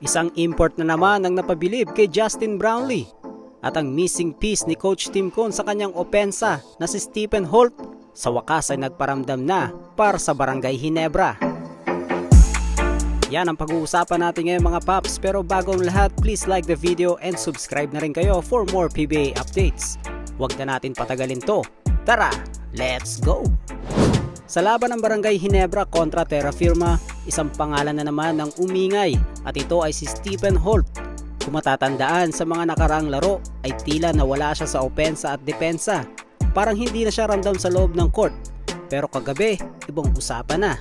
Isang import na naman ang napabilib kay Justin Brownlee. At ang missing piece ni Coach Tim Cone sa kanyang opensa na si Stephen Holt sa wakas ay nagparamdam na para sa Barangay Ginebra. Yan ang pag-uusapan natin ngayon mga paps, pero bago ang lahat, please like the video and subscribe na rin kayo for more PBA updates. Huwag na natin patagalin to. Tara, let's go! Sa laban ng Barangay Ginebra kontra Terra Firma, isang pangalan na naman ang umingay at ito ay si Stephen Holt. Kung matatandaan sa mga nakaraang laro ay tila nawala siya sa opensa at depensa. Parang hindi na siya ramdam sa loob ng court. Pero kagabi, ibang usapan na.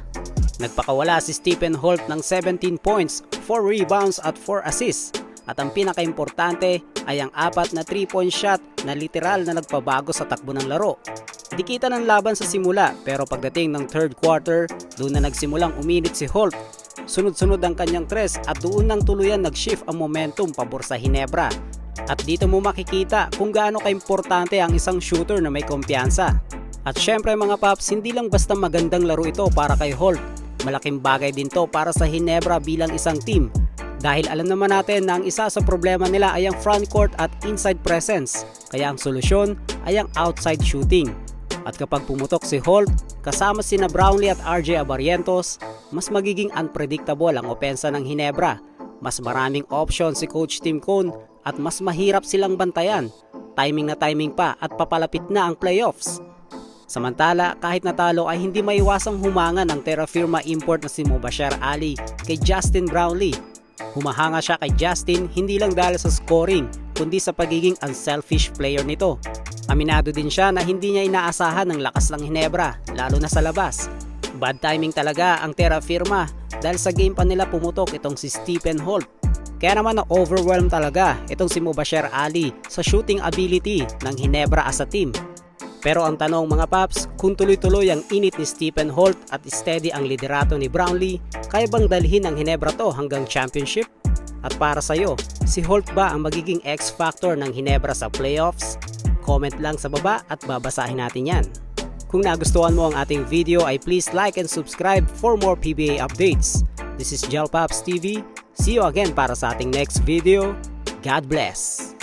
Nagpakawala si Stephen Holt ng 17 points, 4 rebounds at 4 assists. At ang pinakaimportante ay ang 4 na 3-point shot na literal na nagpabago sa takbo ng laro. Dikita ng laban sa simula pero pagdating ng third quarter, doon na nagsimulang uminit si Holt. Sunod-sunod ang kanyang tres at doon nang tuluyan nag-shift ang momentum pabor sa Ginebra. At dito mo makikita kung gaano kaimportante ang isang shooter na may kumpiyansa. At syempre mga paps, hindi lang basta magandang laro ito para kay Holt. Malaking bagay din to para sa Ginebra bilang isang team. Dahil alam naman natin na ang isa sa problema nila ay ang front court at inside presence. Kaya ang solusyon ay ang outside shooting. At kapag pumutok si Holt, kasama sina Brownlee at RJ Abarientos, mas magiging unpredictable ang opensa ng Ginebra. Mas maraming option si Coach Tim Cone at mas mahirap silang bantayan. Timing na timing pa at papalapit na ang playoffs. Samantala, kahit natalo ay hindi maiwasang humangan ang Terra Firma import na si Mubashir Ali kay Justin Brownlee. Humahanga siya kay Justin hindi lang dahil sa scoring, kundi sa pagiging unselfish player nito. Aminado din siya na hindi niya inaasahan ng lakas ng Ginebra, lalo na sa labas. Bad timing talaga ang Terra Firma dahil sa game pa nila pumutok itong si Stephen Holt. Kaya naman na-overwhelm talaga itong si Mubashir Ali sa shooting ability ng Ginebra as a team. Pero ang tanong mga paps, kung tuloy-tuloy ang init ni Stephen Holt at steady ang liderato ni Brownlee, kaya bang dalhin ang Ginebra to hanggang championship? At para sa'yo, si Holt ba ang magiging X-factor ng Ginebra sa playoffs? Comment lang sa baba at babasahin natin yan. Kung nagustuhan mo ang ating video ay please like and subscribe for more PBA updates. This is Gel Pops TV. See you again para sa ating next video. God bless!